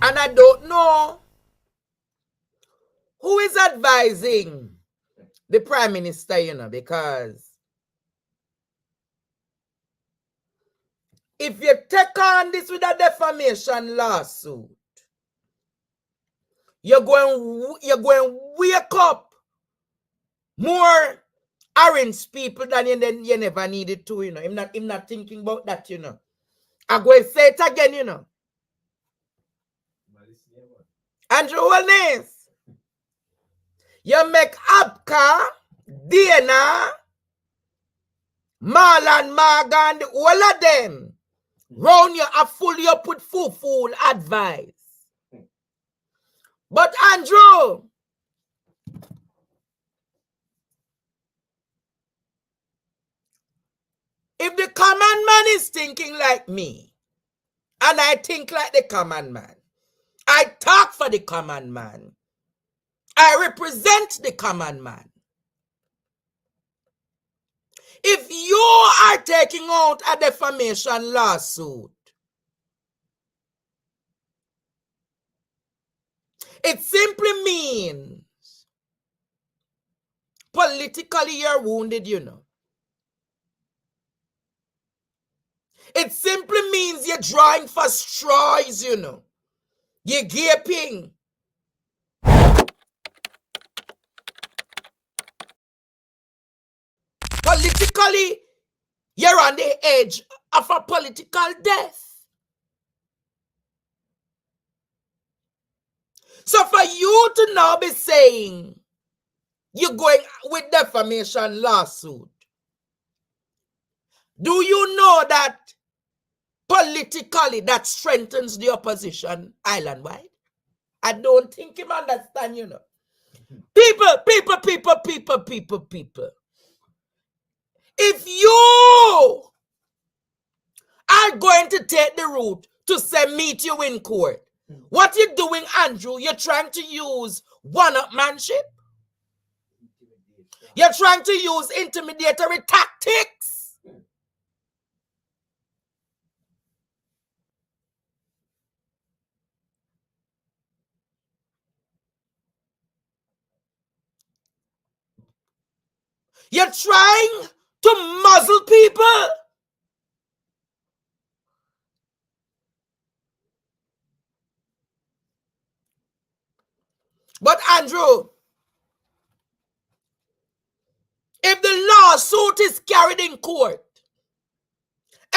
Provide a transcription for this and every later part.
And I don't know who is advising the Prime Minister, you know, because if you take on this with a defamation lawsuit, you're going wake up more orange people than you never needed to, you know. I'm not thinking about that, you know. I'm going to say it again, you know. Andrew Holness, you make Abka, Dana, Marlon, Morgan, all of them round you are fully up with full advice. But Andrew, if the common man is thinking like me, and I think like the common man, I talk for the common man, I represent the common man. If you are taking out a defamation lawsuit, it simply means politically you're wounded, you know. It simply means you're drawing for straws, you know. You're gaping. Politically, you're on the edge of a political death. So for you to now be saying you're going with defamation lawsuit, do you know that politically that strengthens the opposition island-wide? I don't think him understand, you know. People. If you are going to take the route to say meet you in court, what you're doing, Andrew, you're trying to use one-upmanship. You're trying to use intimidatory tactics. You're trying to muzzle people. But Andrew, if the lawsuit is carried in court,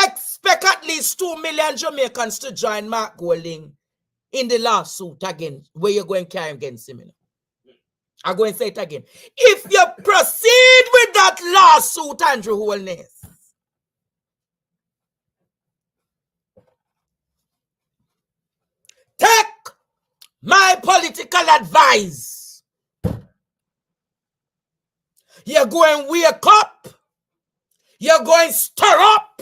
expect at least 2 million Jamaicans to join Mark Golding in the lawsuit again, where you're going to carry against him. I'm going to say it again. If you proceed with that lawsuit, Andrew Holness, take my political advice. You're going to wake up. You're going to stir up.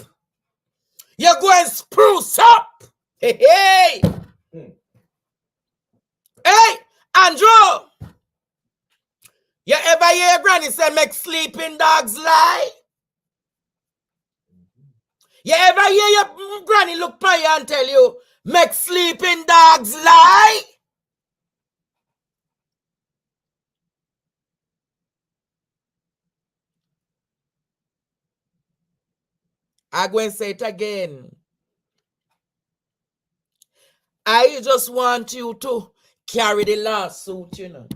You're going to spruce up. Hey. Hey, Andrew. You ever hear your granny say, make sleeping dogs lie? You ever hear your granny look by you and tell you, make sleeping dogs lie? I'm going to say it again. I just want you to carry the lawsuit, you know.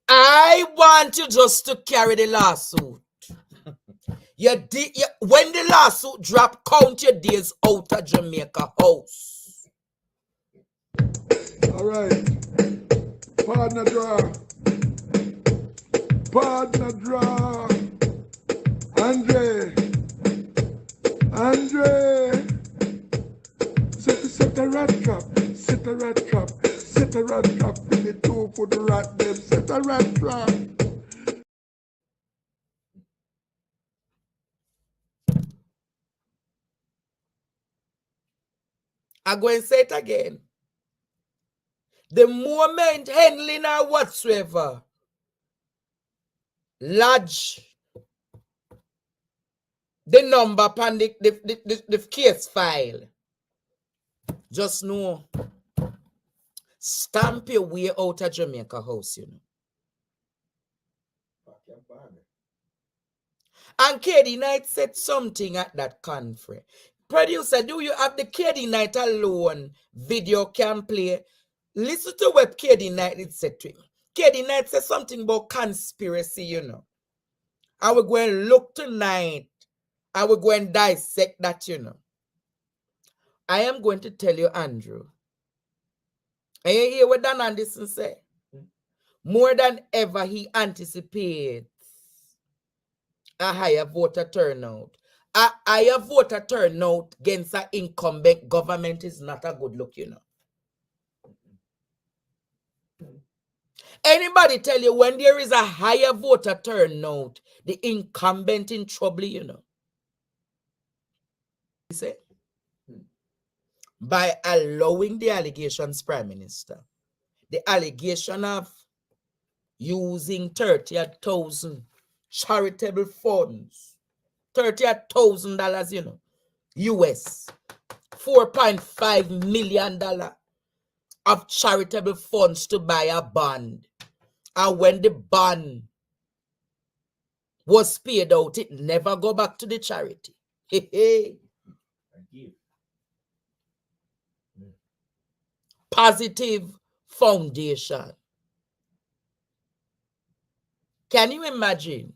I want you just to carry the lawsuit. When the lawsuit drop, count your days out of Jamaica house. All right. Partner draw. Partner draw. Andre. Set a rat trap. Set a rat trap. Set a rat trap. In the two for the rat them. Set a rat trap. I'm going to say it again. The moment handling or whatsoever lodge the number upon the case file, Just know, stamp your way out of Jamaica house, you know. And KD Knight said something at that conference. Producer, do you have the KD Knight alone video can play? Listen to what KD Knight said to him. KD Knight said something about conspiracy, you know. I will go and look tonight. I will go and dissect that, you know. I am going to tell you, Andrew. And you hear what Dan Anderson say? More than ever, he anticipates a higher voter turnout. A higher voter turnout against an incumbent government is not a good look, you know. Anybody tell you when there is a higher voter turnout, the incumbent in trouble, you know? He said, by allowing the allegations, Prime Minister, the allegation of using 30,000 charitable funds, $30,000, you know, US, $4.5 million of charitable funds to buy a bond. And when the bond was paid out, it never go back to the charity. Positive foundation. Can you imagine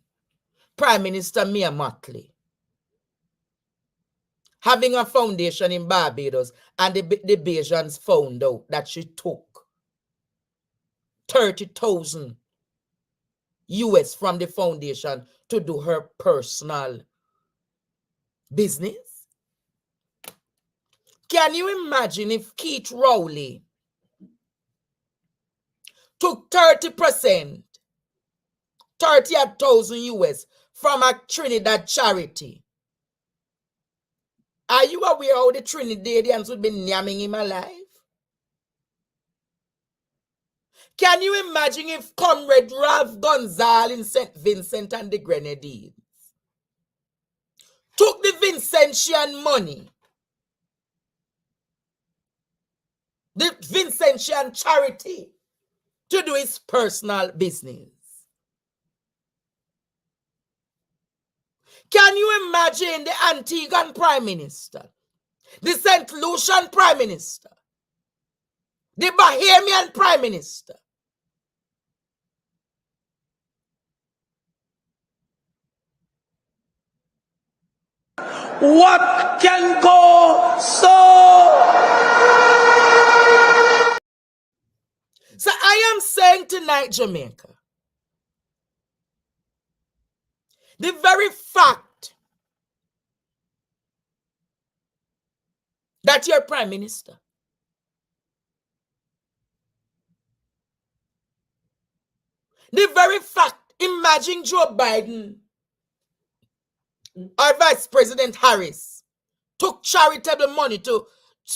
Prime Minister Mia Mottley having a foundation in Barbados and the Bajans found out that she took 30,000 US from the foundation to do her personal business? Can you imagine if Keith Rowley took 30%, 30,000 US from a Trinidad charity? Are you aware how the Trinidadians would be namming him alive? Can you imagine if Comrade Ralph Gonzalez in St. Vincent and the Grenadines took the Vincentian money, the Vincentian charity, to do his personal business? Can you imagine the Antiguan Prime Minister, the St. Lucian Prime Minister, the Bahamian Prime Minister? What can go so? So I am saying tonight, Jamaica, the very fact that you're Prime Minister, the very fact, imagine Joe Biden or Vice President Harris took charitable money to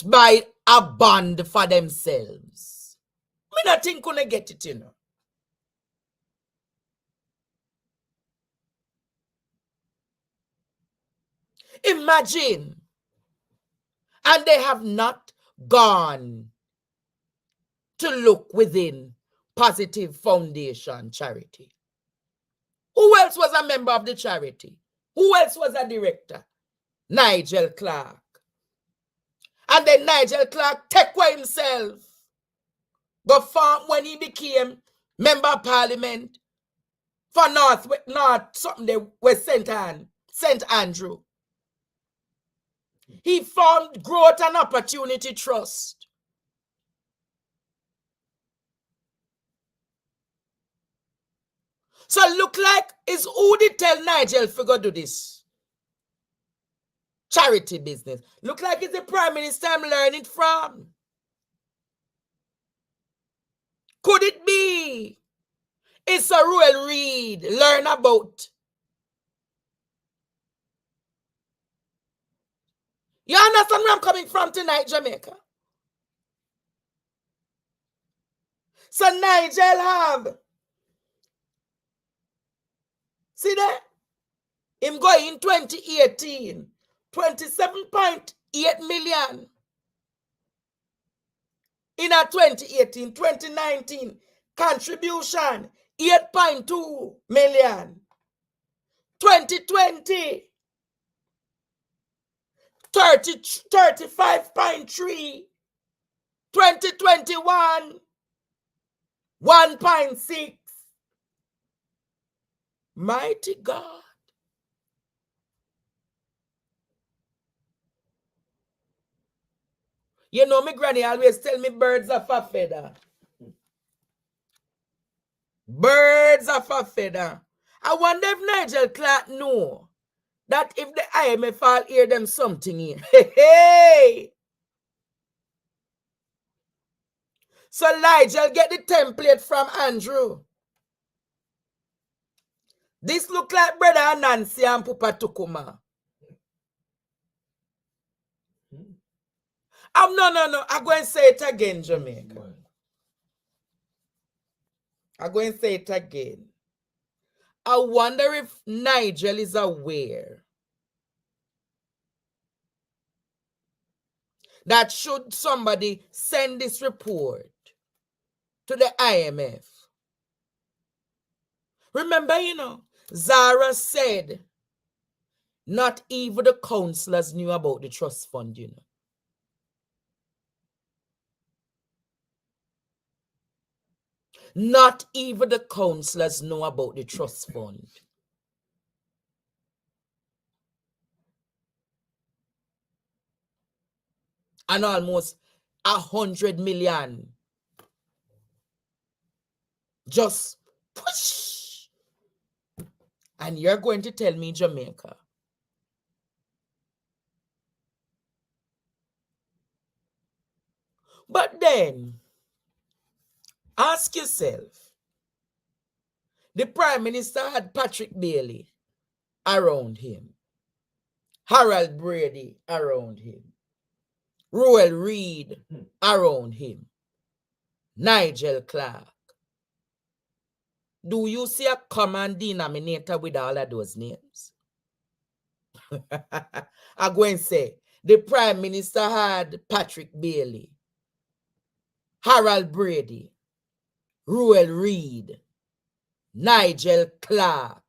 buy a bond for themselves. Me not think gonna get it, you know. Imagine. And they have not gone to look within Positive Foundation charity. Who else was a member of the charity? Who else was a director? Nigel Clarke. And then Nigel Clarke take away himself. Go farm when he became member of parliament for North something there was St. Andrew. He formed Growth and Opportunity Trust. So look like it's who did tell Nigel to go do this charity business. Look like it's the Prime Minister I'm learning from. Could it be it's a Ruel Reid learn about? You understand where I'm coming from tonight, Jamaica? So Nigel have, see that? Him going in 2018, 27.8 million In a 2018, 2019, contribution 8.2 million. 2020, 35.3. 2021, 1.6. Mighty God. You know, my granny always tell me birds of a feather. Birds of a feather. I wonder if Nigel Clarke know that if the IMF all hear them something here. Hey! So Nigel get the template from Andrew. This look like Bredda Anansi and Papa Tucuma. No. I'm going to say it again, Jamaica. I'm going to say it again. I wonder if Nigel is aware that should somebody send this report to the IMF. Remember, Zara said not even the councillors knew about the trust fund, Not even the councillors know about the trust fund. And almost 100 million. Just push. And you're going to tell me Jamaica. But then, ask yourself, the Prime Minister had Patrick Bailey around him, Harold Brady around him, Roel Reid around him, Nigel Clarke. Do you see a common denominator with all of those names? I'm going to say, the Prime Minister had Patrick Bailey, Harold Brady, Roel Reid, Nigel Clarke.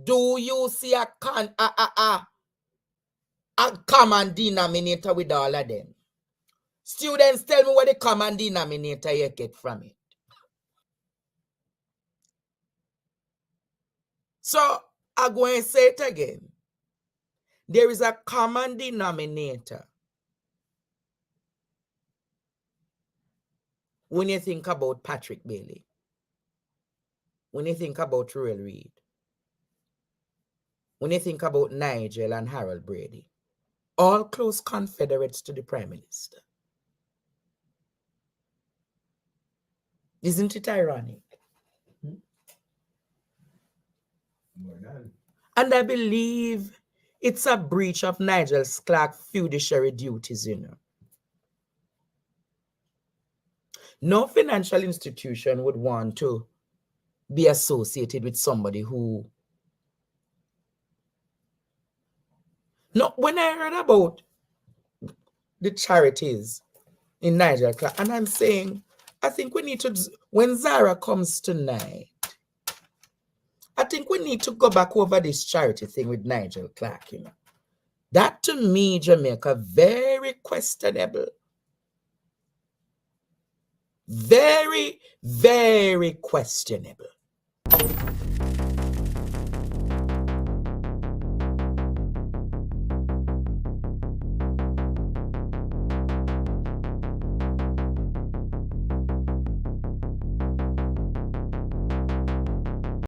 Do you see a common denominator with all of them? Students, tell me what the common denominator you get from it. So, I'm going to say it again. There is a common denominator when you think about Patrick Bailey, when you think about Roel Reid, when you think about Nigel and Harold Brady, all close confederates to the Prime Minister. Isn't it ironic? And I believe it's a breach of Nigel Clarke's fiduciary duties, No financial institution would want to be associated with somebody who... No, when I heard about the charities in Nigel Clarke, and I'm saying, I think we need to, when Zara comes tonight, I think we need to go back over this charity thing with Nigel Clarke, That to me, Jamaica, very questionable. Very, very questionable.